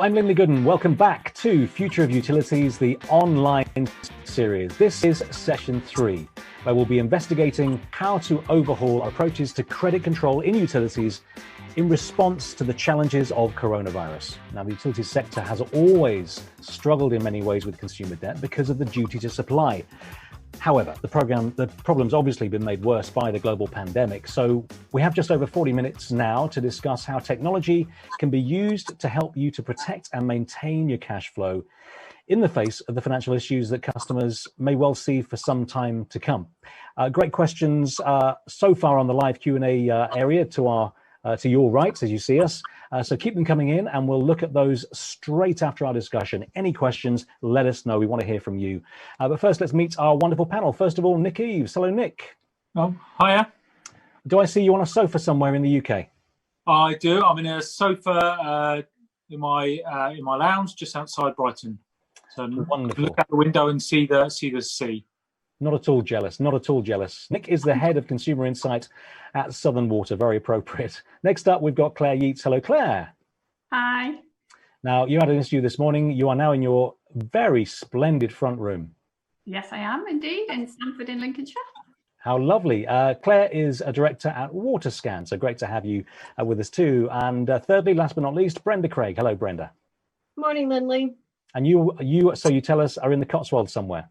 I'm Lindley Gooden. Welcome back to Future of Utilities, the online series. This is session 3, where we'll be investigating how to overhaul approaches to credit control in utilities in response to the challenges of coronavirus. Now, the utilities sector has always struggled in many ways with consumer debt because of the duty to supply. However, the problem's obviously been made worse by the global pandemic. So we have just over 40 minutes now to discuss how technology can be used to help you to protect and maintain your cash flow in the face of the financial issues that customers may well see for some time to come. Great questions so far on the live Q&A area to your right as you see us. So keep them coming in and we'll look at those straight after our discussion. Any questions, let us know. We want to hear from you. But first, let's meet our wonderful panel. First of all, Nick Eves. Hello, Nick. Oh, hiya. Do I see you on a sofa somewhere in the UK? I do. I'm in a sofa in my lounge just outside Brighton. So wonderful. Look out the window and see the sea. Not at all jealous, not at all jealous. Nick is the head of consumer insight at Southern Water, very appropriate. Next up, we've got Claire Yeates. Hello, Claire. Hi. Now, you had an interview this morning. You are now in your very splendid front room. Yes, I am indeed, in Stamford in Lincolnshire. How lovely. Claire is a director at Waterscan, so great to have you with us too. And thirdly, last but not least, Brenda Craig. Hello, Brenda. Morning, Lindley. And so you tell us, are in the Cotswolds somewhere?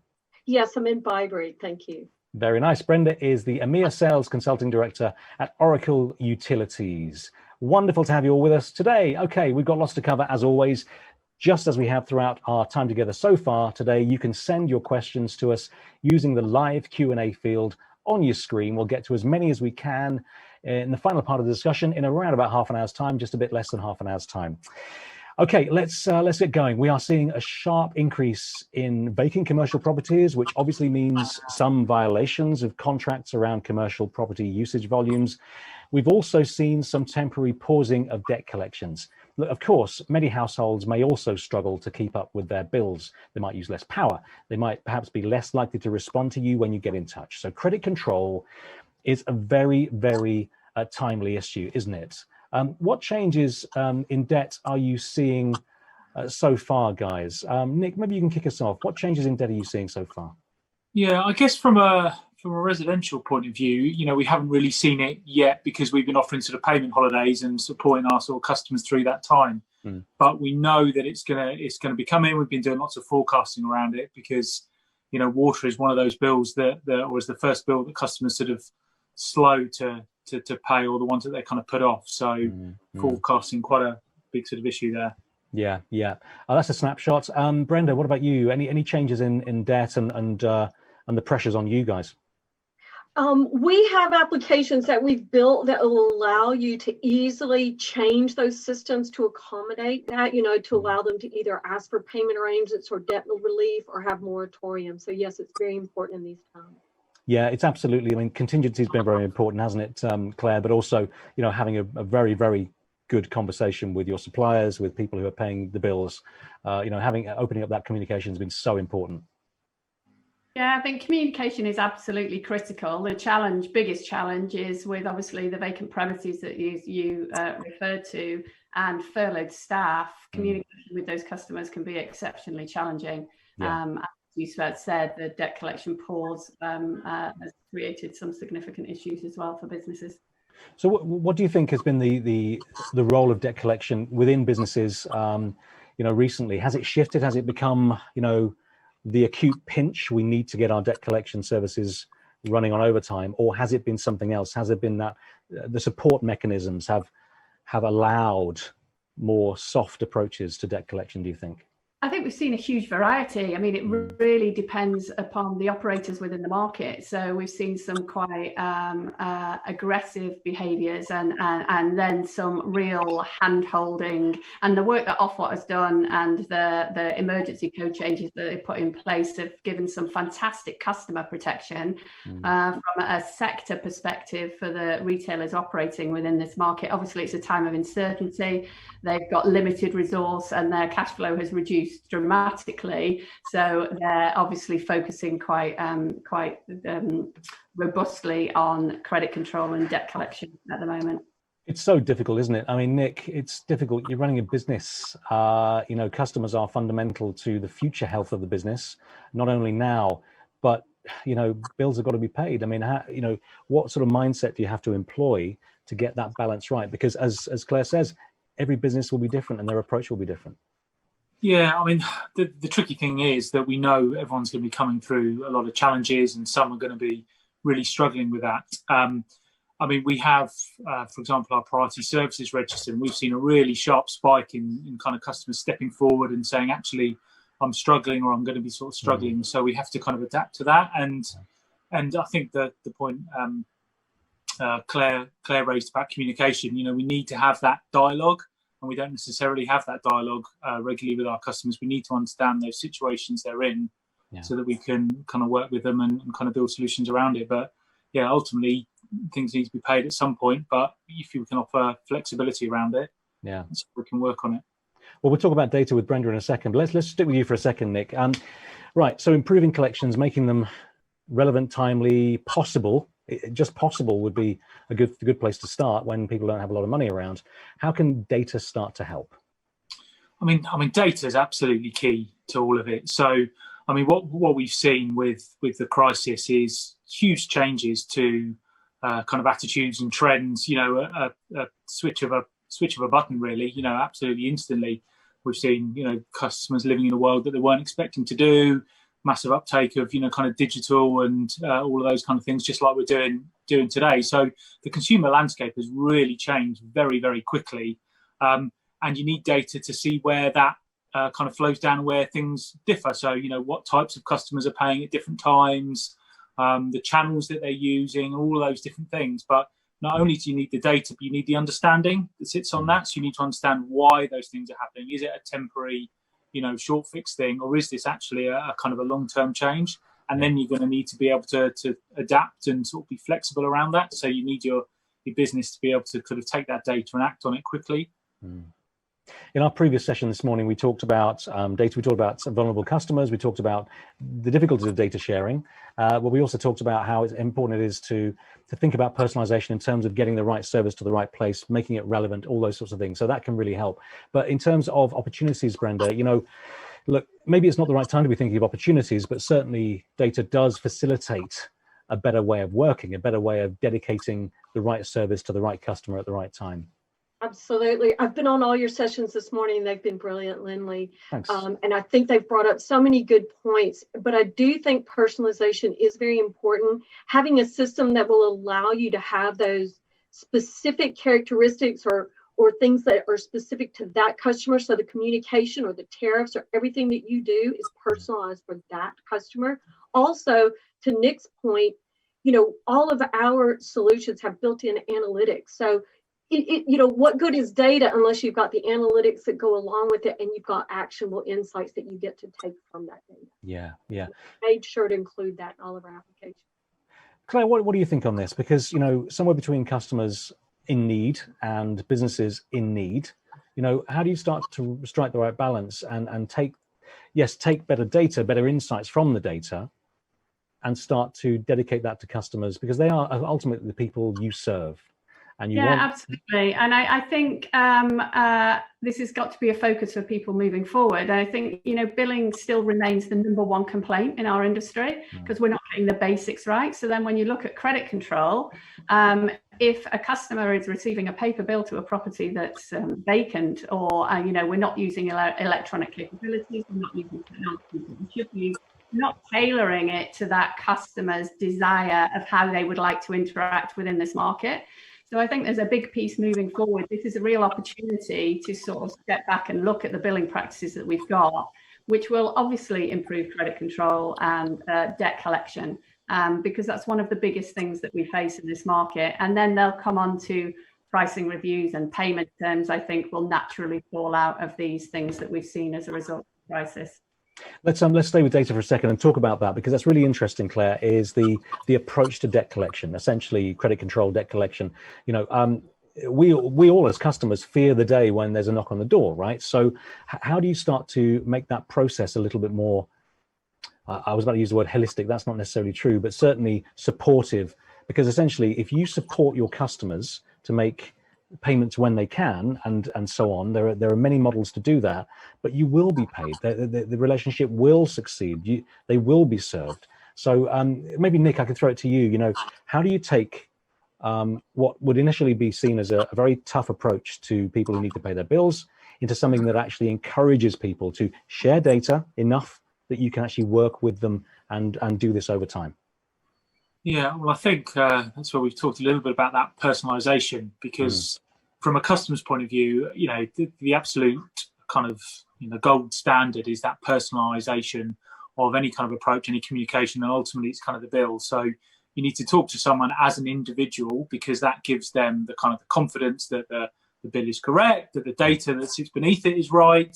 Yes, I'm in Bybury, thank you. Very nice. Brenda is the EMEA Sales Consulting Director at Oracle Utilities. Wonderful to have you all with us today. Okay, we've got lots to cover as always. Just as we have throughout our time together so far today, you can send your questions to us using the live Q&A field on your screen. We'll get to as many as we can in the final part of the discussion in around about half an hour's time, just a bit less than half an hour's time. Okay, let's get going. We are seeing a sharp increase in vacant commercial properties, which obviously means some violations of contracts around commercial property usage volumes. We've also seen some temporary pausing of debt collections. Look, of course, many households may also struggle to keep up with their bills. They might use less power. They might perhaps be less likely to respond to you when you get in touch. So credit control is a very, very timely issue, isn't it? What changes in debt are you seeing so far, guys? Nick, maybe you can kick us off. What changes in debt are you seeing so far? Yeah, I guess from a residential point of view, we haven't really seen it yet because we've been offering sort of payment holidays and supporting our sort of customers through that time. But we know that it's gonna be coming. We've been doing lots of forecasting around it because water is one of those bills that was the first bill that customers sort of slow to pay, or the ones that they kind of put off. So forecasting quite a big sort of issue there. Yeah. Oh, that's a snapshot. Brenda, what about you? Any changes in debt and the pressures on you guys? We have applications that we've built that will allow you to easily change those systems to accommodate that, to allow them to either ask for payment arrangements or debt relief or have moratorium. So yes, it's very important in these times. Yeah, it's absolutely. I mean, contingency has been very important, hasn't it, Claire? But also, having a very, very good conversation with your suppliers, with people who are paying the bills. Opening up that communication has been so important. Yeah, I think communication is absolutely critical. The biggest challenge is with obviously the vacant premises that you referred to and furloughed staff. Communication with those customers can be exceptionally challenging. Yeah. You said the debt collection pause has created some significant issues as well for businesses. So what do you think has been the role of debt collection within businesses recently? Has it shifted? Has it become the acute pinch we need to get our debt collection services running on overtime, or has it been something else? Has it been that the support mechanisms have allowed more soft approaches to debt collection, do you think? I think we've seen a huge variety. I mean, it really depends upon the operators within the market. So we've seen some quite aggressive behaviours and then some real hand-holding. And the work that Ofwat has done and the emergency code changes that they put in place have given some fantastic customer protection from a sector perspective for the retailers operating within this market. Obviously, it's a time of uncertainty. They've got limited resource and their cash flow has reduced dramatically. So they're obviously focusing quite robustly on credit control and debt collection at the moment. It's so difficult, isn't it? I mean, Nick, it's difficult. You're running a business. You know, customers are fundamental to the future health of the business, not only now, but, you know, bills have got to be paid. I mean, how, you know, what sort of mindset do you have to employ to get that balance right? Because as Claire says, every business will be different and their approach will be different. Yeah, I mean, the tricky thing is that we know everyone's going to be coming through a lot of challenges, and some are going to be really struggling with that. I mean, we have, for example, our priority services register, and we've seen a really sharp spike in kind of customers stepping forward and saying, actually, I'm struggling, or I'm going to be sort of struggling. So we have to kind of adapt to that. And I think the point Claire raised about communication, you know, we need to have that dialogue, and we don't necessarily have that dialogue regularly with our customers. We need to understand those situations they're in, so that we can kind of work with them and kind of build solutions around it. But yeah, ultimately, things need to be paid at some point, but if you can offer flexibility around it, so we can work on it. Well, we'll talk about data with Brenda in a second, but let's stick with you for a second, Nick. Right, so improving collections, making them relevant, timely, possible. Just possible would be a good place to start when people don't have a lot of money around. How can data start to help? I mean, data is absolutely key to all of it. So, I mean, what we've seen with the crisis is huge changes to kind of attitudes and trends. You know, a switch of a button, really. You know, absolutely instantly. We've seen, you know, customers living in a world that they weren't expecting to do. Massive uptake of, you know, kind of digital and all of those kind of things, just like we're doing today. So the consumer landscape has really changed very, very quickly, and you need data to see where that kind of flows down and where things differ. So, you know, what types of customers are paying at different times, the channels that they're using, all of those different things. But not only do you need the data, but you need the understanding that sits on that. So you need to understand why those things are happening. Is it a temporary, you know, short fix thing, or is this actually a kind of a long-term change? And then you're going to need to be able to adapt and sort of be flexible around that. So you need your business to be able to kind of take that data and act on it quickly. In our previous session this morning, we talked about data. We talked about vulnerable customers. We talked about the difficulties of data sharing. But we also talked about how important it is to think about personalization in terms of getting the right service to the right place, making it relevant, all those sorts of things. So that can really help. But in terms of opportunities, Brenda, you know, look, maybe it's not the right time to be thinking of opportunities, but certainly data does facilitate a better way of working, a better way of dedicating the right service to the right customer at the right time. Absolutely. I've been on all your sessions this morning. They've been brilliant, Lindley. Thanks. And I think they've brought up so many good points, but I do think personalization is very important. Having a system that will allow you to have those specific characteristics or things that are specific to that customer. So the communication or the tariffs or everything that you do is personalized for that customer. Also, to Nick's point, you know, all of our solutions have built-in analytics. So you know, what good is data unless you've got the analytics that go along with it and you've got actionable insights that you get to take from that data? Yeah. Made sure to include that in all of our applications. Claire, what do you think on this? Because, you know, somewhere between customers in need and businesses in need, you know, how do you start to strike the right balance and take better data, better insights from the data, and start to dedicate that to customers, because they are ultimately the people you serve. And absolutely. And I think this has got to be a focus for people moving forward. And I think, you know, billing still remains the #1 complaint in our industry because we're not getting the basics right. So then when you look at credit control, if a customer is receiving a paper bill to a property that's vacant, or, you know, we're not using electronic capabilities, we're not using technology that we should use, not tailoring it to that customer's desire of how they would like to interact within this market. So I think there's a big piece moving forward. This is a real opportunity to sort of step back and look at the billing practices that we've got, which will obviously improve credit control and debt collection, because that's one of the biggest things that we face in this market. And then they'll come on to pricing reviews, and payment terms, I think, will naturally fall out of these things that we've seen as a result of the crisis. Let's stay with data for a second and talk about that, because that's really interesting, Claire, is the approach to debt collection, essentially credit control, debt collection. You know, we all as customers fear the day when there's a knock on the door, right? So how do you start to make that process a little bit more, I was about to use the word holistic, that's not necessarily true, but certainly supportive, because essentially if you support your customers to make payments when they can, and so on. There are many models to do that, but you will be paid. The relationship will succeed. They will be served. So maybe Nick, I can throw it to you. You know, how do you take what would initially be seen as a very tough approach to people who need to pay their bills into something that actually encourages people to share data enough that you can actually work with them and do this over time? Yeah, well, I think that's where we've talked a little bit about that personalization, because from a customer's point of view, you know, the absolute kind of, you know, gold standard is that personalization of any kind of approach, any communication, and ultimately it's kind of the bill. So you need to talk to someone as an individual, because that gives them the kind of the confidence that the bill is correct, that the data that sits beneath it is right.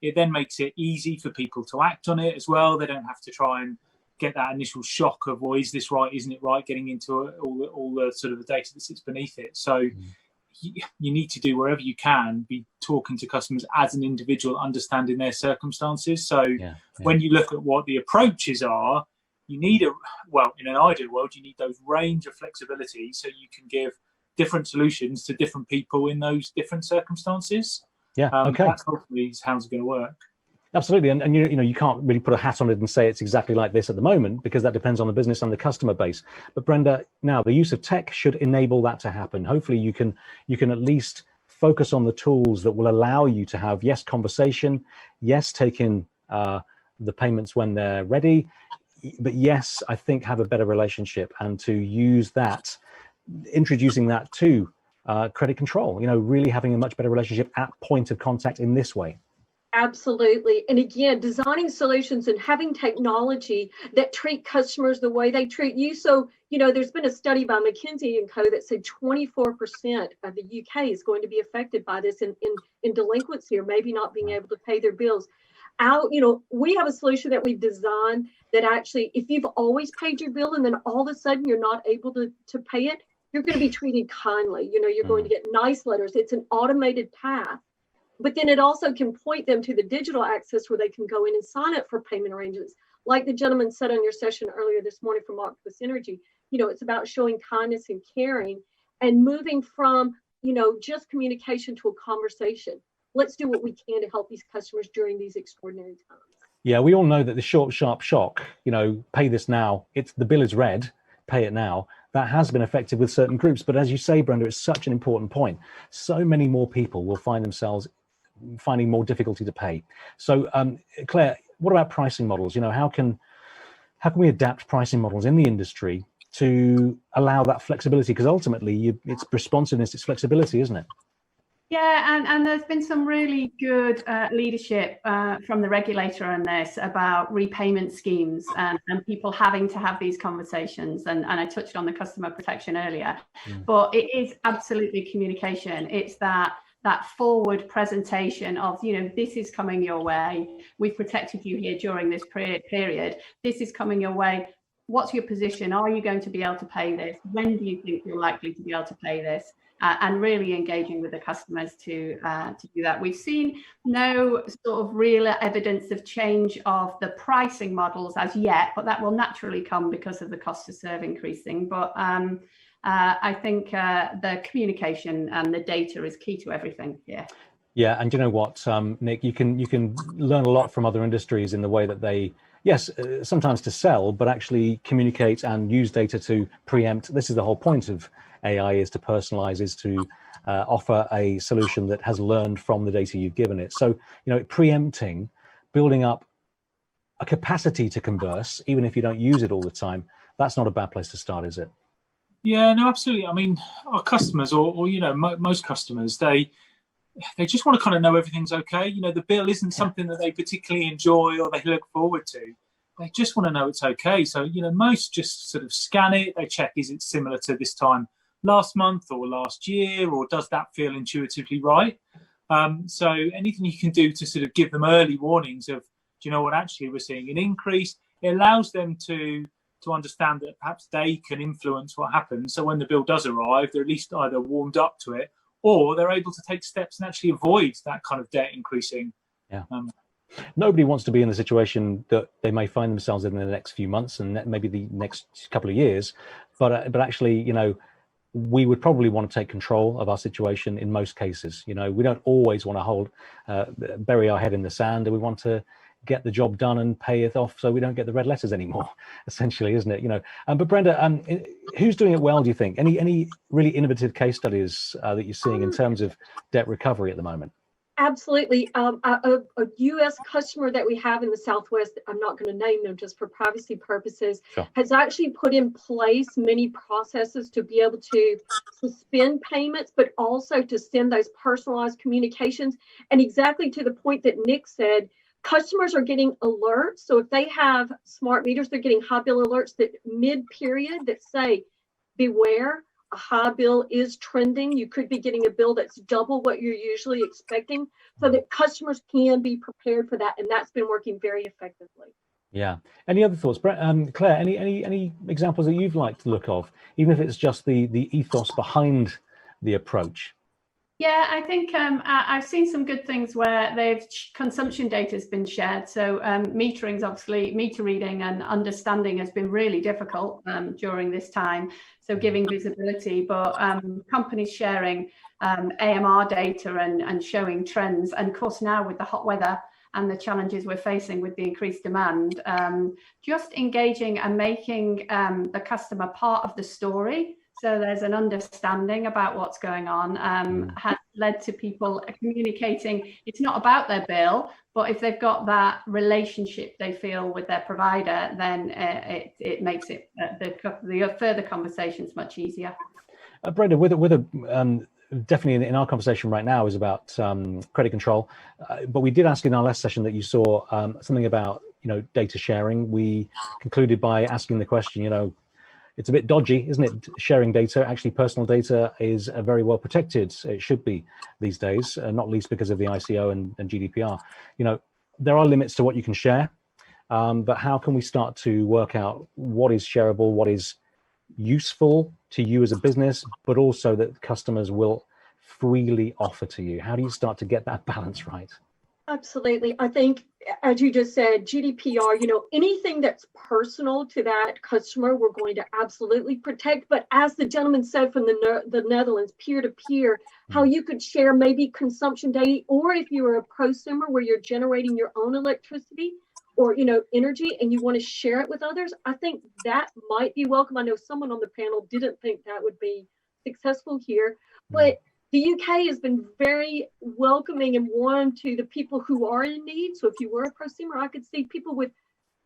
It then makes it easy for people to act on it as well. They don't have to try and get that initial shock of, well, is this right? Isn't it right? Getting into all the sort of the data that sits beneath it. So you need to do wherever you can, be talking to customers as an individual, understanding their circumstances. So when you look at what the approaches are, you need in an ideal world, you need those range of flexibility so you can give different solutions to different people in those different circumstances. Okay. That's hopefully how it's going to work. Absolutely, and you know, you can't really put a hat on it and say it's exactly like this at the moment, because that depends on the business and the customer base. But Brenda, now the use of tech should enable that to happen. Hopefully you can at least focus on the tools that will allow you to have, yes, conversation, yes, take in the payments when they're ready, but yes, I think have a better relationship, and to use that, introducing that to credit control, you know, really having a much better relationship at point of contact in this way. Absolutely. And again, designing solutions and having technology that treat customers the way they treat you. So, you know, there's been a study by McKinsey & Co. that said 24% of the UK is going to be affected by this in delinquency, or maybe not being able to pay their bills. You know, we have a solution that we've designed that actually, if you've always paid your bill and then all of a sudden you're not able to pay it, you're going to be treated kindly. You know, you're going to get nice letters. It's an automated path. But then it also can point them to the digital access where they can go in and sign up for payment arrangements. Like the gentleman said on your session earlier this morning from Octopus Energy, you know, it's about showing kindness and caring and moving from, you know, just communication to a conversation. Let's do what we can to help these customers during these extraordinary times. Yeah, we all know that the short, sharp shock, you know, pay this now, the bill is red, pay it now. That has been effective with certain groups. But as you say, Brenda, it's such an important point. So many more people will find themselves finding more difficulty to pay. So Claire, what about pricing models? You know, how can we adapt pricing models in the industry to allow that flexibility? Because ultimately it's responsiveness, it's flexibility, isn't it? Yeah, and there's been some really good leadership from the regulator on this about repayment schemes and people having to have these conversations. And I touched on the customer protection earlier, but it is absolutely communication. It's that forward presentation of, you know, this is coming your way. We've protected you here during this period. This is coming your way. What's your position? Are you going to be able to pay this? When do you think you're likely to be able to pay this? And really engaging with the customers to do that. We've seen no sort of real evidence of change of the pricing models as yet, but that will naturally come because of the cost to serve increasing. But I think the communication and the data is key to everything here. Yeah, and you know what, Nick, you can learn a lot from other industries in the way that they, yes, sometimes to sell, but actually communicate and use data to preempt. This is the whole point of AI, is to personalize, is to offer a solution that has learned from the data you've given it. So, you know, preempting, building up a capacity to converse, even if you don't use it all the time, that's not a bad place to start, is it? Yeah, no, absolutely. I mean, our customers, or you know, most customers, they just want to kind of know everything's okay. You know, the bill isn't something that they particularly enjoy or they look forward to. They just want to know it's okay. So, you know, most just sort of scan it. They check, is it similar to this time last month or last year, or does that feel intuitively right? So anything you can do to sort of give them early warnings of, do you know what, actually we're seeing an increase, it allows them to understand that perhaps they can influence what happens. So when the bill does arrive, they're at least either warmed up to it, or they're able to take steps and actually avoid that kind of debt increasing. Yeah. Nobody wants to be in the situation that they may find themselves in the next few months and maybe the next couple of years, but actually, you know, we would probably want to take control of our situation in most cases. You know, we don't always want to bury our head in the sand, and we want to get the job done and pay it off so we don't get the red letters anymore, essentially, isn't it? You know, but Brenda, who's doing it well, do you think? Any really innovative case studies that you're seeing in terms of debt recovery at the moment? Absolutely. A U.S. customer that we have in the Southwest, I'm not going to name them just for privacy purposes, Sure. has actually put in place many processes to be able to suspend payments, but also to send those personalized communications. And exactly to the point that Nick said, customers are getting alerts. So if they have smart meters, they're getting high bill alerts that mid-period that say, beware, a high bill is trending. You could be getting a bill that's double what you're usually expecting, so that customers can be prepared for that. And that's been working very effectively. Yeah. Any other thoughts, Claire? Any examples that you've liked to look of, even if it's just the ethos behind the approach? Yeah, I think I've seen some good things where consumption data has been shared. So metering's obviously, meter reading and understanding has been really difficult during this time. So giving visibility, but companies sharing AMR data and showing trends. And of course, now with the hot weather and the challenges we're facing with the increased demand, just engaging and making the customer part of the story. So there's an understanding about what's going on, has led to people communicating. It's not about their bill, but if they've got that relationship they feel with their provider, then it makes it the further conversations much easier. Brenda, definitely in our conversation right now is about credit control, but we did ask in our last session that you saw something about, you know, data sharing. We concluded by asking the question, you know, it's a bit dodgy, isn't it? Sharing data, actually personal data is very well protected. It should be these days, not least because of the ICO and GDPR. You know, there are limits to what you can share, but how can we start to work out what is shareable, what is useful to you as a business, but also that customers will freely offer to you? How do you start to get that balance right? Absolutely. I think, as you just said, GDPR, you know, anything that's personal to that customer, we're going to absolutely protect. But as the gentleman said from the Netherlands, peer-to-peer, how you could share maybe consumption data, or if you're a prosumer where you're generating your own electricity or, you know, energy and you want to share it with others, I think that might be welcome. I know someone on the panel didn't think that would be successful here, but the UK has been very welcoming and warm to the people who are in need. So if you were a prosumer, I could see people with,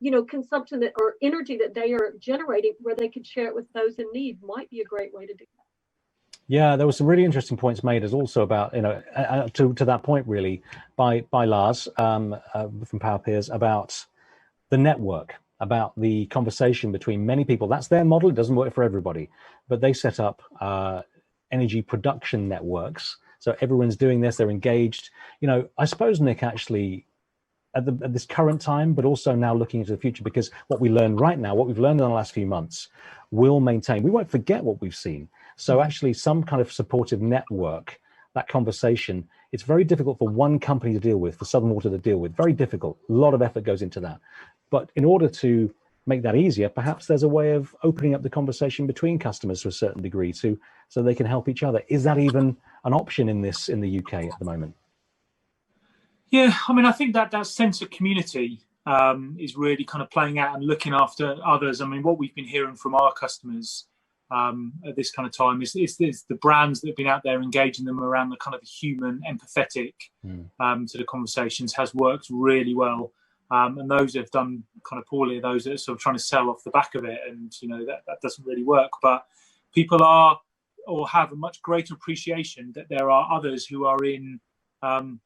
you know, consumption that or energy that they are generating where they could share it with those in need. Might be a great way to do that. Yeah, there were some really interesting points made as also about, you know, to that point really by Lars from Power Peers about the network, about the conversation between many people. That's their model. It doesn't work for everybody, but they set up energy production networks. So everyone's doing this, they're engaged. You know, I suppose, Nick, actually, at this current time, but also now looking into the future, because what we learn right now, what we've learned in the last few months, will maintain. We won't forget what we've seen. So actually some kind of supportive network, that conversation, it's very difficult for one company to deal with, for Southern Water to deal with, very difficult. A lot of effort goes into that. But in order to make that easier, perhaps there's a way of opening up the conversation between customers to a certain degree so they can help each other. Is that even an option in the UK at the moment? Yeah, I mean, I think that sense of community is really kind of playing out and looking after others. I mean, what we've been hearing from our customers at this kind of time is the brands that have been out there engaging them around the kind of the human, empathetic to the conversations has worked really well. And those that have done kind of poorly, those that are sort of trying to sell off the back of it, and you know that doesn't really work. But people are or have a much greater appreciation that there are others who are in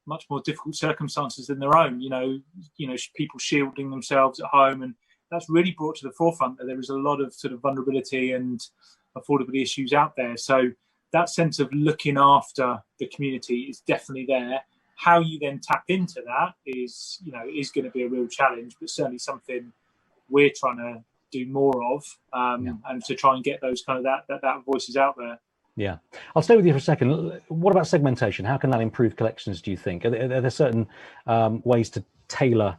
much more difficult circumstances than their own. You know, people shielding themselves at home, and that's really brought to the forefront that there is a lot of sort of vulnerability and affordability issues out there. So that sense of looking after the community is definitely there. How you then tap into that is going to be a real challenge, but certainly something we're trying to do more of, and to try and get those kind of that voices out there. Yeah, I'll stay with you for a second. What about segmentation? How can that improve collections, do you think? Are there certain ways to tailor,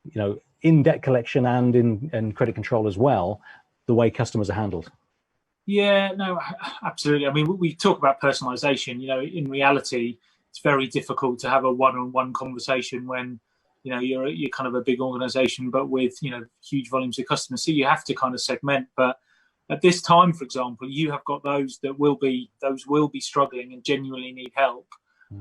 you know, in debt collection and in credit control as well, the way customers are handled? Yeah, no, absolutely. I mean, we talk about personalization. In reality, it's very difficult to have a one-on-one conversation when, you're kind of a big organization, but with, huge volumes of customers. So you have to kind of segment. But at this time, for example, you have got those will be struggling and genuinely need help.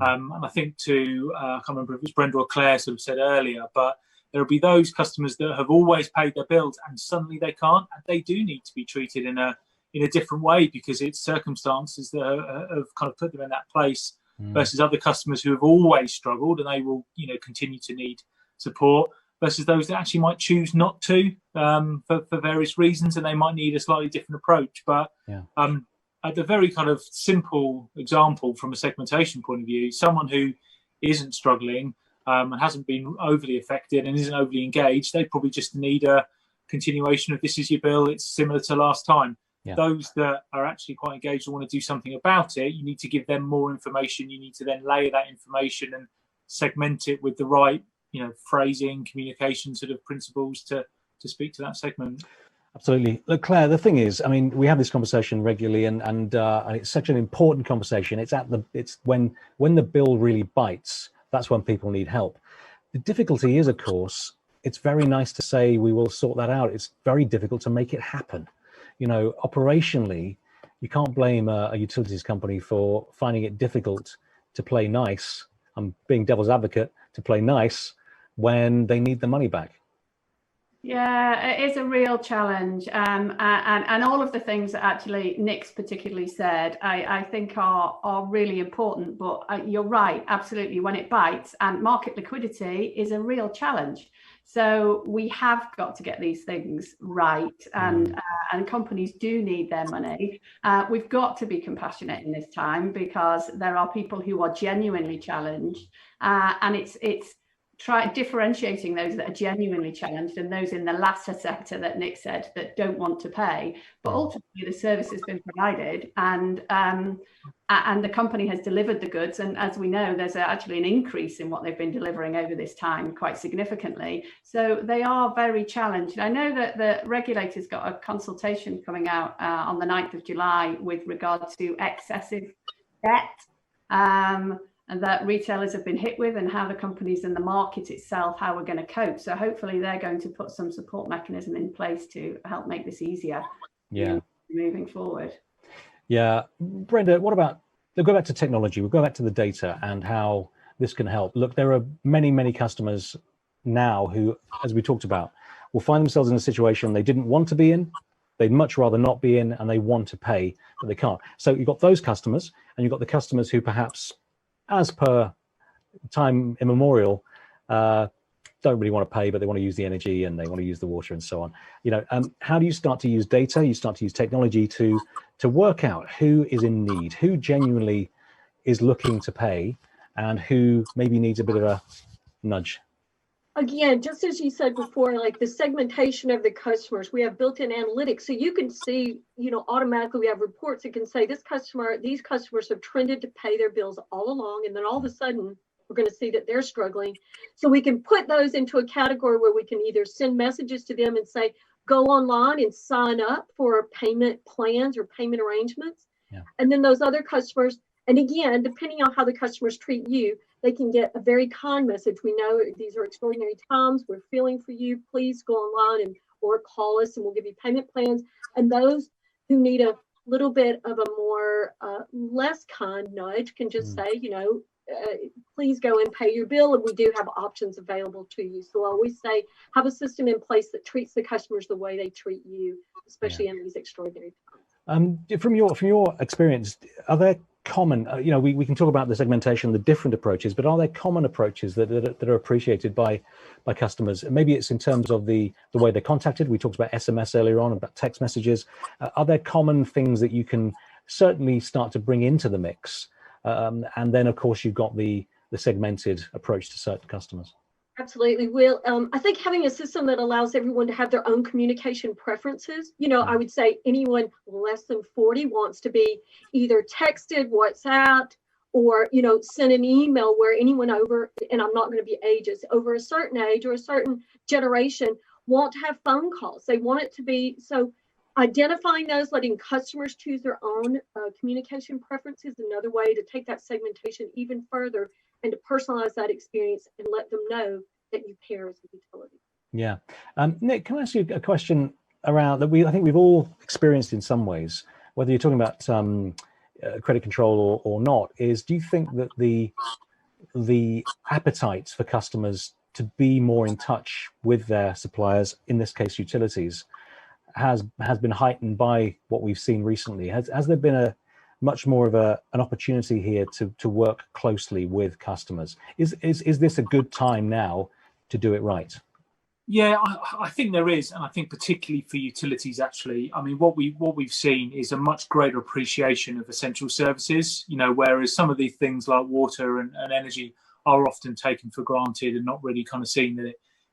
And I think I can't remember if it was Brenda or Claire sort of said earlier, but there'll be those customers that have always paid their bills and suddenly they can't, and they do need to be treated in a different way because it's circumstances that have kind of put them in that place versus other customers who have always struggled and they will, continue to need support versus those that actually might choose not to for various reasons, and they might need a slightly different approach. But at the very kind of simple example from a segmentation point of view, someone who isn't struggling and hasn't been overly affected and isn't overly engaged, they probably just need a continuation of this is your bill, it's similar to last time. Yeah. Those that are actually quite engaged and want to do something about it, you need to give them more information. You need to then layer that information and segment it with the right, phrasing, communication sort of principles to speak to that segment. Absolutely. Look, Claire, the thing is, I mean, we have this conversation regularly, and it's such an important conversation. It's when the bill really bites, that's when people need help. The difficulty is, of course, it's very nice to say we will sort that out. It's very difficult to make it happen. Operationally, you can't blame a utilities company for finding it difficult to play nice. I'm being devil's advocate, to play nice when they need the money back. Yeah, it is a real challenge. And all of the things that actually Nick's particularly said, I think are really important. But you're right, absolutely. When it bites, and market liquidity is a real challenge. So we have got to get these things right, and companies do need their money. We've got to be compassionate in this time because there are people who are genuinely challenged, and it's differentiating those that are genuinely challenged and those in the latter sector that Nick said that don't want to pay. But ultimately, the service has been provided, and the company has delivered the goods. And as we know, there's actually an increase in what they've been delivering over this time quite significantly. So they are very challenged. I know that the regulator's got a consultation coming out on the 9th of July with regard to excessive debt. And that retailers have been hit with, and how the companies and the market itself, how we're going to cope. So hopefully they're going to put some support mechanism in place to help make this easier moving forward. Yeah. Brenda, what about, we'll go back to technology, we'll go back to the data and how this can help. Look, there are many, many customers now who, as we talked about, will find themselves in a situation they didn't want to be in, they'd much rather not be in, and they want to pay, but they can't. So you've got those customers, and you've got the customers who perhaps, as per time immemorial, don't really want to pay, but they want to use the energy and they want to use the water and so on. How do you start to use data? You start to use technology to work out who is in need, who genuinely is looking to pay, and who maybe needs a bit of a nudge. Again, just as you said before, like the segmentation of the customers, we have built-in analytics. So you can see, automatically we have reports that can say these customers have trended to pay their bills all along. And then all of a sudden, we're going to see that they're struggling. So we can put those into a category where we can either send messages to them and say, go online and sign up for payment plans or payment arrangements. Yeah. And then those other customers, and again, depending on how the customers treat you, they can get a very kind message. We know these are extraordinary times. We're feeling for you. Please go online or call us and we'll give you payment plans. And those who need a little bit of a more less kind nudge can just say, please go and pay your bill. And we do have options available to you. So I always say, have a system in place that treats the customers the way they treat you, especially in these extraordinary times. From your experience, are there common, we can talk about the segmentation, the different approaches, but are there common approaches that are appreciated by customers? Maybe it's in terms of the way they're contacted. We talked about SMS earlier on, about text messages. Are there common things that you can certainly start to bring into the mix? And then, of course, you've got the segmented approach to certain customers. Absolutely. Well, I think having a system that allows everyone to have their own communication preferences, I would say anyone less than 40 wants to be either texted, WhatsApp, or, send an email, where anyone over, and I'm not going to be ages, over a certain age or a certain generation want to have phone calls. They want it to be, so Identifying those, letting customers choose their own communication preferences, another way to take that segmentation even further and to personalize that experience and let them know that you care as a utility. Yeah. Nick, can I ask you a question around that I think we've all experienced in some ways, whether you're talking about credit control or not, is do you think that the appetite for customers to be more in touch with their suppliers, in this case utilities, has been heightened by what we've seen recently? Has there been a much more of an opportunity here to work closely with customers? Is this a good time now to do it right? Yeah, I think there is, and I think particularly for utilities, actually. I mean, what we've seen is a much greater appreciation of essential services. You know, whereas some of these things like water and energy are often taken for granted and not really kind of seen that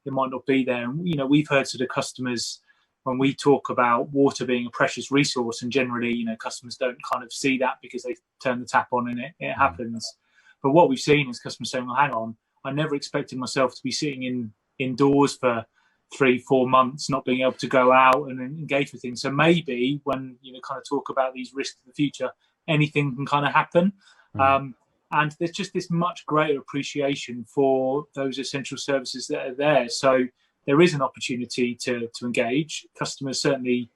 it might not be there. And you know, we've heard sort of customers when we talk about water being a precious resource, and generally, you know, customers don't kind of see that because they turn the tap on and it happens. But what we've seen is customers saying, "Well, hang on, I never expected myself to be sitting indoors for 3-4 months, not being able to go out and engage with things. So maybe when you know kind of talk about these risks in the future, anything can kind of happen." And there's just this much greater appreciation for those essential services that are there. So there is an opportunity to engage. Customers certainly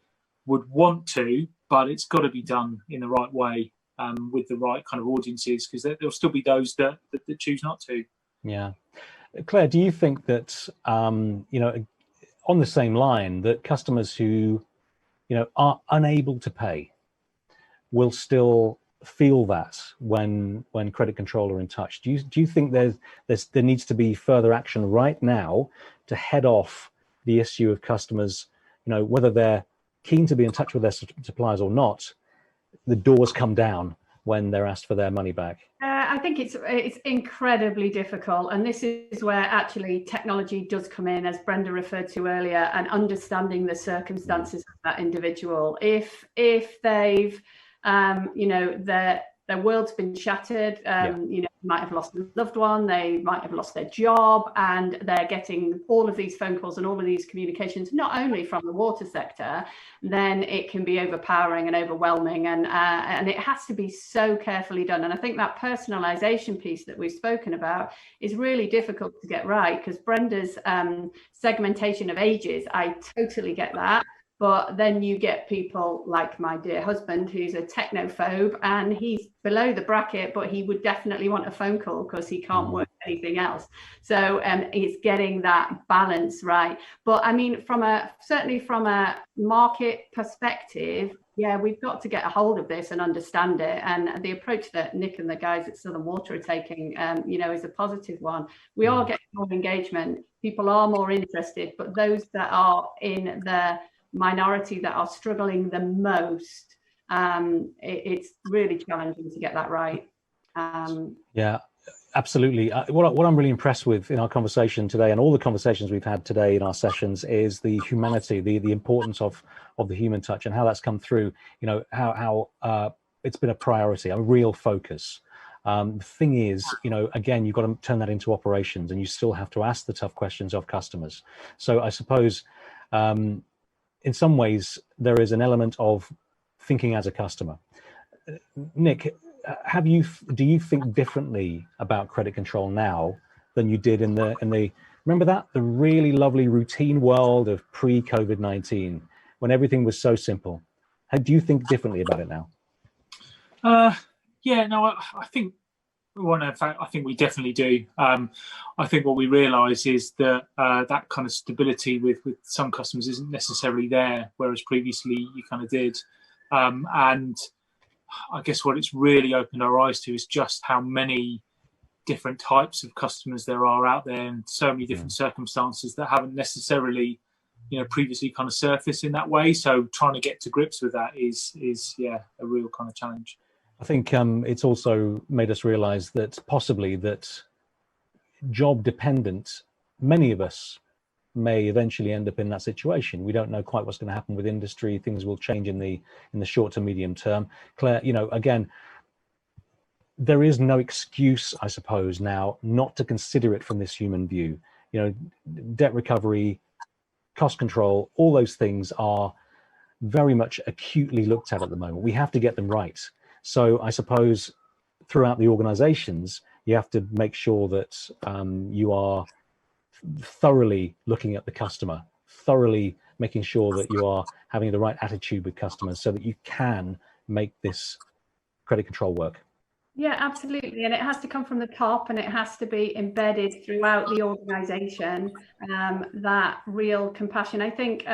would want to, but it's got to be done in the right way with the right kind of audiences, because there'll still be those that choose not to. Yeah. Claire, do you think that, you know, on the same line, that customers who, you know, are unable to pay will still feel that when credit control are in touch? Do you think there needs to be further action right now to head off the issue of customers, you know, whether they're keen to be in touch with their suppliers or not, the doors come down when they're asked for their money back? I think it's incredibly difficult, and this is where actually technology does come in, as Brenda referred to earlier, and understanding the circumstances of that individual. If they've you know, their world's been shattered, you know, might have lost a loved one, they might have lost their job, and they're getting all of these phone calls and all of these communications, not only from the water sector, then it can be overpowering and overwhelming, and it has to be so carefully done. And I think that personalization piece that we've spoken about is really difficult to get right, because Brenda's segmentation of ages, I totally get that. But then you get people like my dear husband, who's a technophobe, and he's below the bracket, but he would definitely want a phone call because he can't work anything else. So it's getting that balance right. But I mean, certainly from a market perspective, yeah, we've got to get a hold of this and understand it. And the approach that Nick and the guys at Southern Water are taking, you know, is a positive one. We are getting more engagement. People are more interested, but those that are in the minority that are struggling the most, it's really challenging to get that right. Yeah, absolutely. What I'm really impressed with in our conversation today, and all the conversations we've had today in our sessions, is the humanity, the importance of the human touch, and how that's come through. You know, how it's been a priority, a real focus. The thing is, you know, again, you've got to turn that into operations, and you still have to ask the tough questions of customers. So I suppose in some ways there is an element of thinking as a customer. Nick, do you think differently about credit control now than you did in the remember that, the really lovely routine world of pre-COVID-19, when everything was so simple? Do you think differently about it now? Yeah, no, I think, well, in fact, I think we definitely do. I think what we realise is that that kind of stability with some customers isn't necessarily there, whereas previously you kind of did. And I guess what it's really opened our eyes to is just how many different types of customers there are out there, and so many different circumstances that haven't necessarily, you know, previously kind of surfaced in that way. So trying to get to grips with that is yeah, a real kind of challenge. I think it's also made us realize that possibly that job dependent, many of us may eventually end up in that situation. We don't know quite what's going to happen with industry. Things will change in the short to medium term. Claire, you know, again, there is no excuse, I suppose, now not to consider it from this human view. You know, debt recovery, cost control, all those things are very much acutely looked at the moment. We have to get them right. So I suppose throughout the organizations, you have to make sure that you are thoroughly looking at the customer, thoroughly making sure that you are having the right attitude with customers so that you can make this credit control work. Yeah, absolutely. And it has to come from the top, and it has to be embedded throughout the organization, that real compassion. I think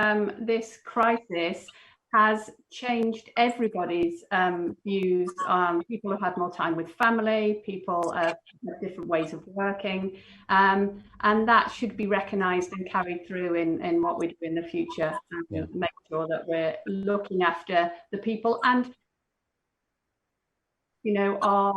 this crisis has changed everybody's views. People have had more time with family, people have different ways of working, and that should be recognized and carried through in what we do in the future. Make sure that we're looking after the people, and are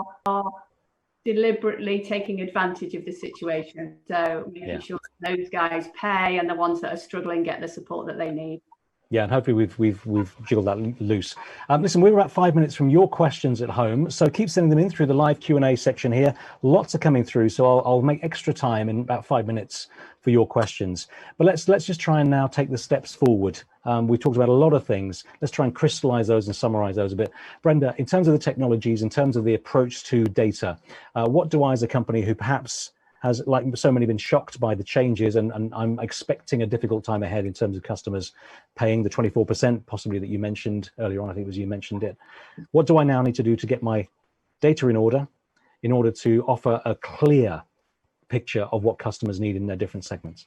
deliberately taking advantage of the situation. So making sure those guys pay and the ones that are struggling get the support that they need. Yeah, and hopefully we've jiggled that loose. Listen, we're about 5 minutes from your questions at home, so keep sending them in through the live Q&A section here. Lots are coming through, so I'll make extra time in about 5 minutes for your questions. But let's just try and now take the steps forward. We talked about a lot of things. Let's try and crystallize those and summarize those a bit. Brenda, in terms of the technologies, in terms of the approach to data, what do I, as a company who perhaps has, like so many, been shocked by the changes, and I'm expecting a difficult time ahead in terms of customers paying the 24% possibly that you mentioned earlier on, I think it was you mentioned it. What do I now need to do to get my data in order to offer a clear picture of what customers need in their different segments?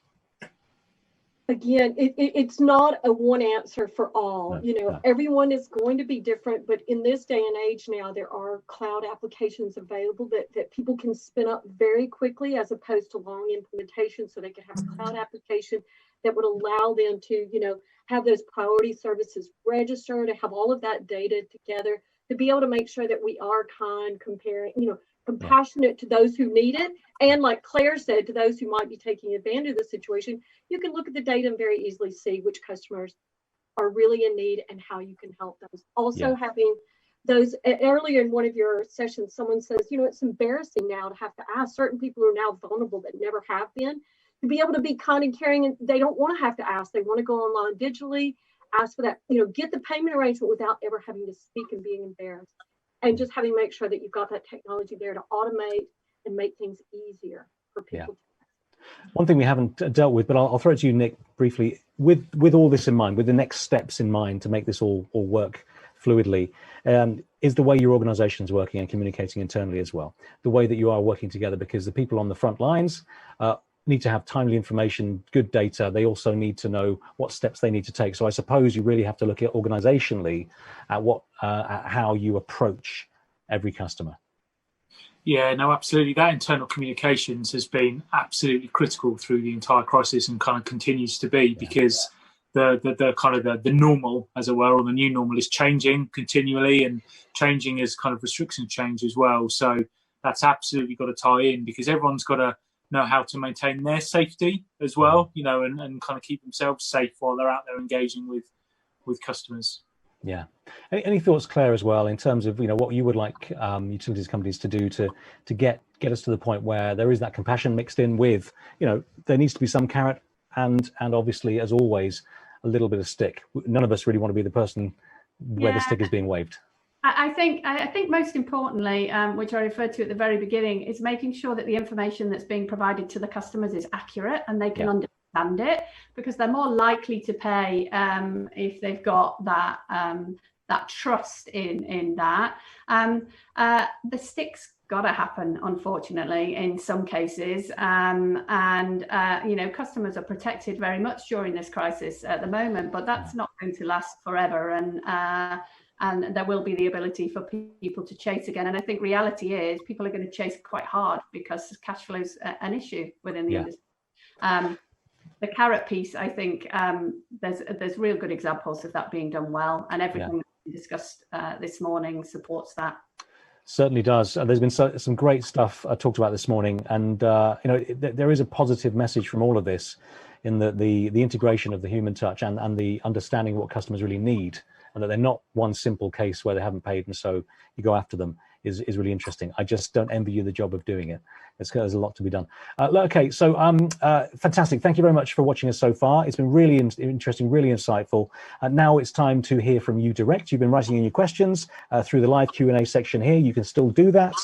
Again, it's not a one answer for all. No. Everyone is going to be different, but in this day and age now, there are cloud applications available that people can spin up very quickly, as opposed to long implementations. So they can have a cloud application that would allow them to, have those priority services registered, to have all of that data together, to be able to make sure that we are kind, compassionate to those who need it. And like Claire said, to those who might be taking advantage of the situation, you can look at the data and very easily see which customers are really in need and how you can help those. Also having those, earlier in one of your sessions, someone says, it's embarrassing now to have to ask. Certain people who are now vulnerable that never have been, to be able to be kind and caring, and they don't want to have to ask. They want to go online digitally, ask for that, get the payment arrangement without ever having to speak and being embarrassed. And just having make sure that you've got that technology there to automate and make things easier for people. One thing we haven't dealt with, but I'll throw it to you, Nick, briefly, with all this in mind, with the next steps in mind to make this all work fluidly, is the way your organization is working and communicating internally as well. The way that you are working together, because the people on the front lines need to have timely information, good data. They also need to know what steps they need to take. So I suppose you really have to look at organizationally at how you approach every customer. Yeah, no, absolutely. That internal communications has been absolutely critical through the entire crisis, and kind of continues to be, because the kind of the normal, as it were, or the new normal, is changing continually, and changing as kind of restrictions change as well. So that's absolutely got to tie in, because everyone's got to know how to maintain their safety as well, and kind of keep themselves safe while they're out there engaging with customers. Yeah. Any thoughts, Claire, as well, in terms of what you would like utilities companies to do to get us to the point where there is that compassion mixed in with, there needs to be some carrot and obviously, as always, a little bit of stick. None of us really want to be the person where the stick is being waved. I think most importantly, which I referred to at the very beginning, is making sure that the information that's being provided to the customers is accurate and they can understand it, because they're more likely to pay if they've got that trust in that. The stick's got to happen, unfortunately, in some cases, and customers are protected very much during this crisis at the moment, but that's not going to last forever, and there will be the ability for people to chase again. And I think reality is people are going to chase quite hard, because cash flow is an issue within the industry. The carrot piece, I think there's real good examples of that being done well, and everything that we discussed this morning supports that. Certainly does. There's been some great stuff talked about this morning, and there is a positive message from all of this, in the integration of the human touch and the understanding what customers really need, and that they're not one simple case where they haven't paid and so you go after them. is really interesting. I just don't envy you the job of doing it. There's a lot to be done. Okay, so fantastic. Thank you very much for watching us so far. It's been really interesting, really insightful. Now it's time to hear from you direct. You've been writing in your questions through the live Q&A section here. You can still do that.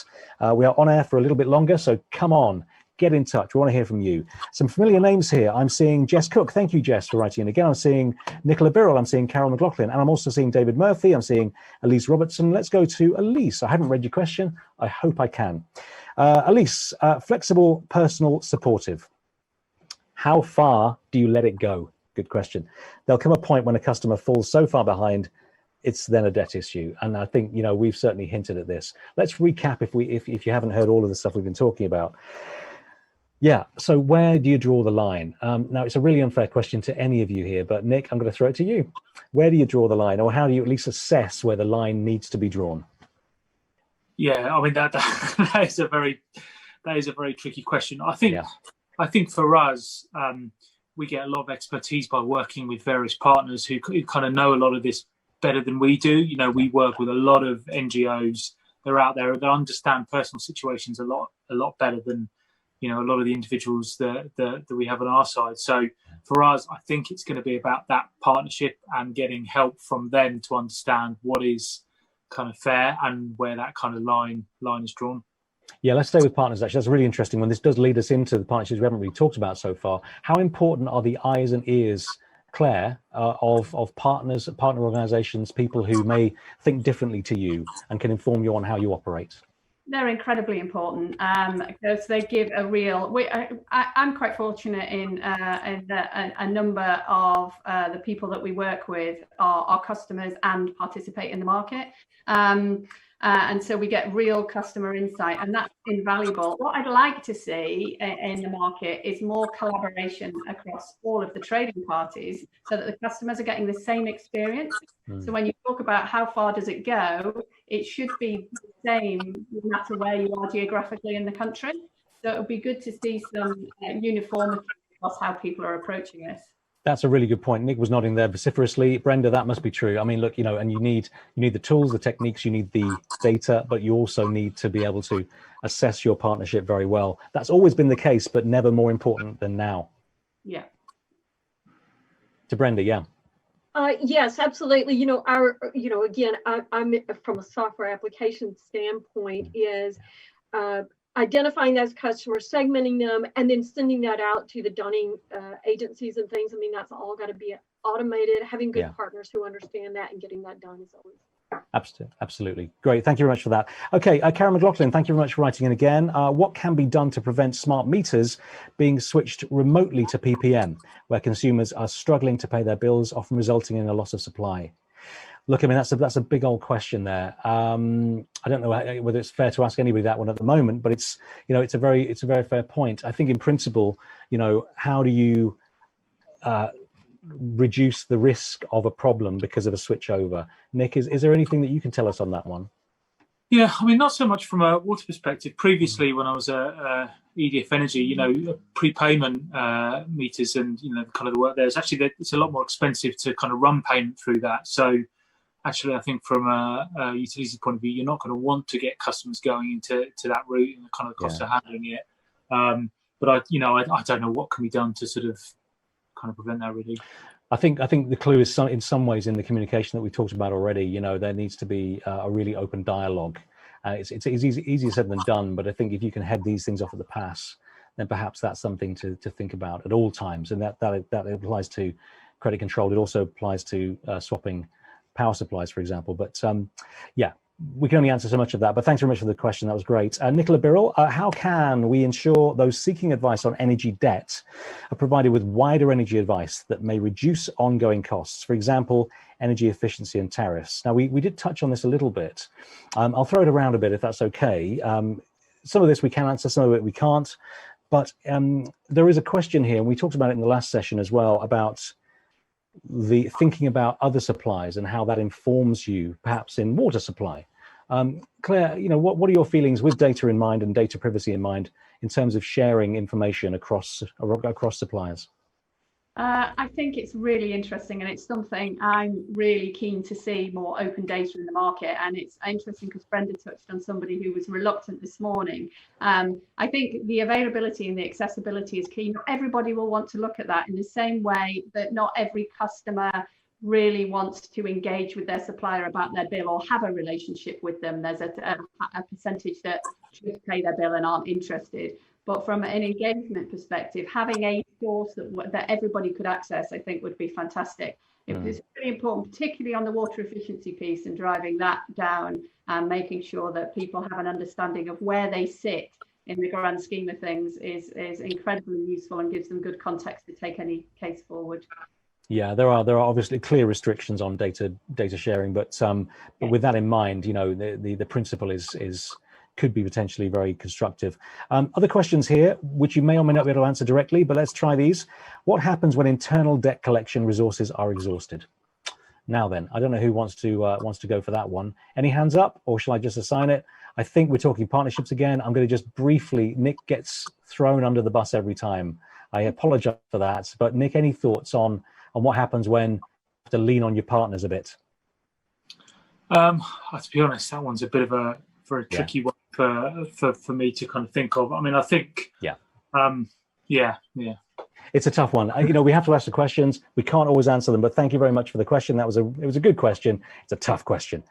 We are on air for a little bit longer, so come on. Get in touch. We want to hear from you. Some familiar names here. I'm seeing Jess Cook. Thank you, Jess, for writing in again. I'm seeing Nicola Birrell. I'm seeing Carol McLaughlin. And I'm also seeing David Murphy. I'm seeing Elise Robertson. Let's go to Elise. I haven't read your question. I hope I can. Elise, flexible, personal, supportive. How far do you let it go? Good question. There'll come a point when a customer falls so far behind, it's then a debt issue. And I think, you know, we've certainly hinted at this. Let's recap if you haven't heard all of the stuff we've been talking about. Yeah, so where do you draw the line? Now, it's a really unfair question to any of you here, but Nick, I'm going to throw it to you. Where do you draw the line, or how do you at least assess where the line needs to be drawn? Yeah, I mean, that is a very tricky question. I think for us, we get a lot of expertise by working with various partners who kind of know a lot of this better than we do. You know, we work with a lot of NGOs. They're out there. They understand personal situations a lot better than, you know, a lot of the individuals that we have on our side. So for us, I think it's going to be about that partnership and getting help from them to understand what is kind of fair and where that kind of line is drawn. Yeah, let's stay with partners. Actually, that's a really interesting one. This does lead us into the partnerships we haven't really talked about so far. How important are the eyes and ears, Claire, of partners, partner organizations, people who may think differently to you and can inform you on how you operate? They're incredibly important because they give a real. I'm quite fortunate in that a number of the people that we work with are our customers and participate in the market. And so we get real customer insight, and that's invaluable. What I'd like to see in the market is more collaboration across all of the trading parties so that the customers are getting the same experience. So when you talk about how far does it go, it should be the same no matter where you are geographically in the country. So it would be good to see some uniformity across how people are approaching this. That's a really good point. Nick was nodding there vociferously. Brenda, that must be true. I mean, look, you know, and you need the tools, the techniques, you need the data, but you also need to be able to assess your partnership very well. That's always been the case, but never more important than now. Yeah. To Brenda, yeah. Yes, absolutely. You know, again, I'm from a software application standpoint is identifying those customers, segmenting them, and then sending that out to the dunning agencies and things. I mean, that's all got to be automated. Having good partners who understand that and getting that done is always. Absolutely. Great. Thank you very much for that. Okay, Karen McLaughlin, thank you very much for writing in again. What can be done to prevent smart meters being switched remotely to PPM, where consumers are struggling to pay their bills, often resulting in a loss of supply? Look, I mean, that's a big old question there. I don't know whether it's fair to ask anybody that one at the moment, but it's, you know, it's a very fair point. I think in principle, you know, how do you reduce the risk of a problem because of a switch over? Nick, is there anything that you can tell us on that one? Yeah, I mean, not so much from a water perspective. Previously, when I was at EDF Energy, you know, prepayment meters and, you know, kind of the work there is actually, it's a lot more expensive to kind of run payment through that. So actually, I think from a utility point of view, you're not going to want to get customers going into that route and the kind of cost of handling it. But I don't know what can be done to sort of kind of prevent that really. I think the clue is in some ways in the communication that we talked about already. You know, there needs to be a really open dialogue. It's easier said than done, but I think if you can head these things off at the pass, then perhaps that's something to think about at all times. And that applies to credit control. It also applies to swapping power supplies, for example. But yeah, we can only answer so much of that, but thanks very much for the question. That was great. Nicola Birrell, how can we ensure those seeking advice on energy debt are provided with wider energy advice that may reduce ongoing costs? For example, energy efficiency and tariffs. Now, we did touch on this a little bit. I'll throw it around a bit if that's okay. Some of this we can answer, some of it we can't. But there is a question here, and we talked about it in the last session as well, about the thinking about other supplies and how that informs you perhaps in water supply. Claire, you know, what are your feelings with data in mind and data privacy in mind in terms of sharing information across suppliers? I think it's really interesting, and it's something I'm really keen to see more open data in the market. And it's interesting because Brenda touched on somebody who was reluctant this morning. I think the availability and the accessibility is key. Not everybody will want to look at that in the same way that not every customer really wants to engage with their supplier about their bill or have a relationship with them. There's a percentage that just pay their bill and aren't interested. But from an engagement perspective, having a source that everybody could access, I think would be fantastic. It was really important, particularly on the water efficiency piece and driving that down and making sure that people have an understanding of where they sit in the grand scheme of things is incredibly useful and gives them good context to take any case forward. Yeah, there are obviously clear restrictions on data sharing, but with that in mind, you know, the principle could be potentially very constructive. Other questions here, which you may or may not be able to answer directly, but let's try these. What happens when internal debt collection resources are exhausted? Now then, I don't know who wants to go for that one. Any hands up, or shall I just assign it? I think we're talking partnerships again. I'm going to just briefly, Nick gets thrown under the bus every time. I apologize for that, but Nick, any thoughts on what happens when you have to lean on your partners a bit? To be honest, that one's a bit of a very tricky one for me to kind of think of. I mean, I think it's a tough one. You know, we have to ask the questions. We can't always answer them, but thank you very much for the question. It was a good question. It's a tough question.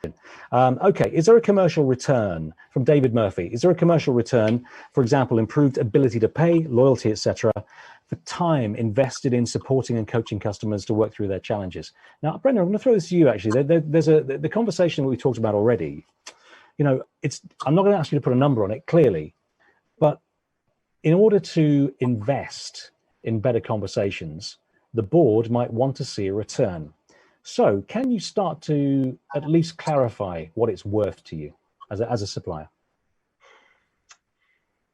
Okay, is there a commercial return from David Murphy? Is there a commercial return, for example, improved ability to pay, loyalty, etc., for time invested in supporting and coaching customers to work through their challenges? Now, Brenda, I'm going to throw this to you. Actually, there's the conversation that we talked about already. You know, I'm not going to ask you to put a number on it, clearly, but in order to invest in better conversations, the board might want to see a return. So can you start to at least clarify what it's worth to you as a supplier?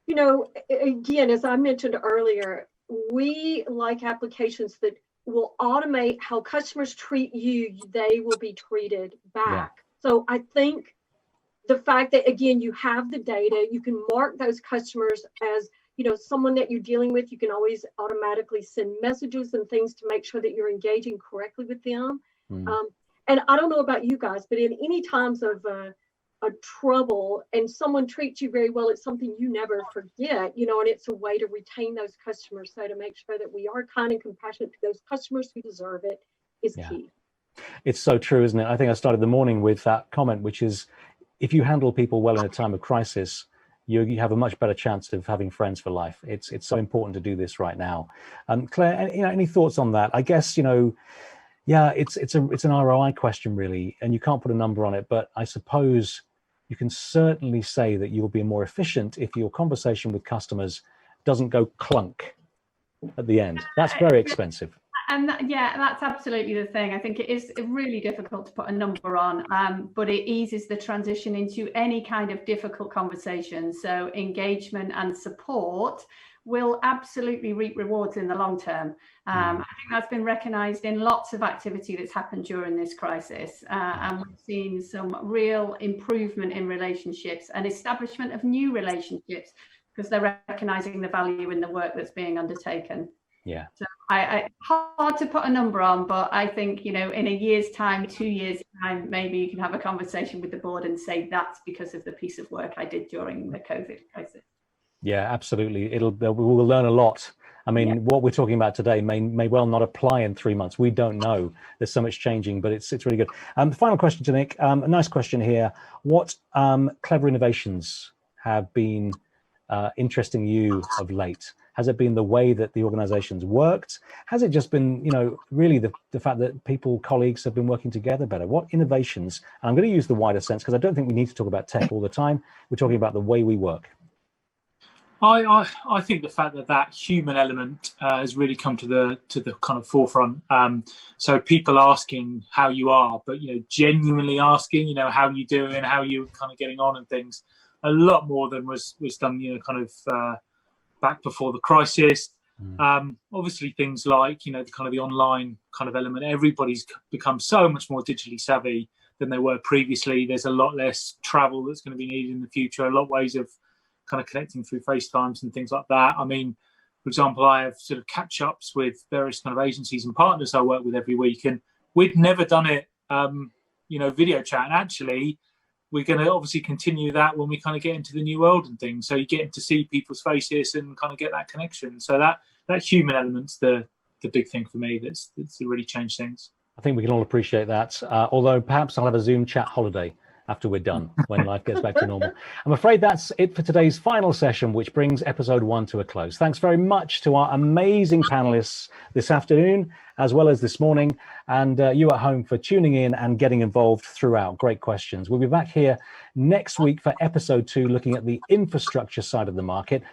You know, again, as I mentioned earlier, we like applications that will automate how customers treat you. They will be treated back. Yeah. So I think the fact that, again, you have the data, you can mark those customers as, you know, someone that you're dealing with. You can always automatically send messages and things to make sure that you're engaging correctly with them. And I don't know about you guys, but in any times of a trouble and someone treats you very well, it's something you never forget, you know, and it's a way to retain those customers. So to make sure that we are kind and compassionate to those customers who deserve it is key. It's so true, isn't it? I think I started the morning with that comment, which is, if you handle people well in a time of crisis, you have a much better chance of having friends for life. It's so important to do this right now. Claire, any thoughts on that? I guess, you know, yeah, it's an ROI question really, and you can't put a number on it, but I suppose you can certainly say that you'll be more efficient if your conversation with customers doesn't go clunk at the end. That's very expensive. And that's absolutely the thing. I think it is really difficult to put a number on, but it eases the transition into any kind of difficult conversation. So engagement and support will absolutely reap rewards in the long term. I think that's been recognised in lots of activity that's happened during this crisis. And we've seen some real improvement in relationships and establishment of new relationships because they're recognising the value in the work that's being undertaken. Yeah. So I hard to put a number on, but I think, you know, in a year's time, 2 years time, maybe you can have a conversation with the board and say that's because of the piece of work I did during the COVID crisis. Yeah, absolutely. We will learn a lot. I mean, what we're talking about today may well not apply in 3 months. We don't know. There's so much changing, but it's really good. Final question to Nick. A nice question here. What clever innovations have been interesting you of late? Has it been the way that the organization's worked? Has it just been, you know, really the fact that colleagues have been working together better? What innovations, and I'm going to use the wider sense because I don't think we need to talk about tech all the time. We're talking about the way we work. I think the fact that human element has really come to the kind of forefront. So people asking how you are, but, you know, genuinely asking, you know, how you doing, how you kind of getting on and things, a lot more than was done, you know, kind of back before the crisis. Obviously things like, you know, kind of the online kind of element, everybody's become so much more digitally savvy than they were previously. There's a lot less travel that's going to be needed in the future, a lot of ways of kind of connecting through FaceTimes and things like that. I mean, for example, I have sort of catch-ups with various kind of agencies and partners I work with every week, and we'd never done it, video chat. And actually, we're going to obviously continue that when we kind of get into the new world and things. So you get to see people's faces and kind of get that connection. So that human element's the big thing for me that's really changed things. I think we can all appreciate that. Although perhaps I'll have a Zoom chat holiday after we're done, when life gets back to normal. I'm afraid that's it for today's final session, which brings episode 1 to a close. Thanks very much to our amazing panelists this afternoon, as well as this morning, and you at home for tuning in and getting involved throughout. Great questions. We'll be back here next week for episode 2, looking at the infrastructure side of the market.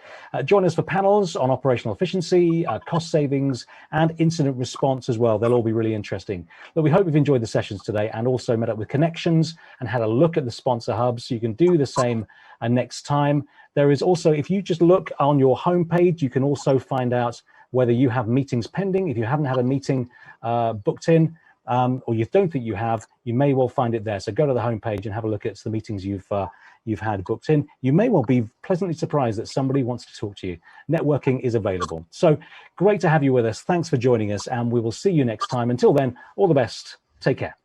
Join us for panels on operational efficiency, cost savings, and incident response as well. They'll all be really interesting. But we hope you've enjoyed the sessions today and also met up with connections and had a look at the sponsor hubs. So you can do the same next time. There is also, if you just look on your homepage, you can also find out whether you have meetings pending. If you haven't had a meeting booked in, or you don't think you have, you may well find it there. So go to the homepage and have a look at the meetings you've had booked in. You may well be pleasantly surprised that somebody wants to talk to you. Networking is available. So great to have you with us. Thanks for joining us, and we will see you next time. Until then, all the best. Take care.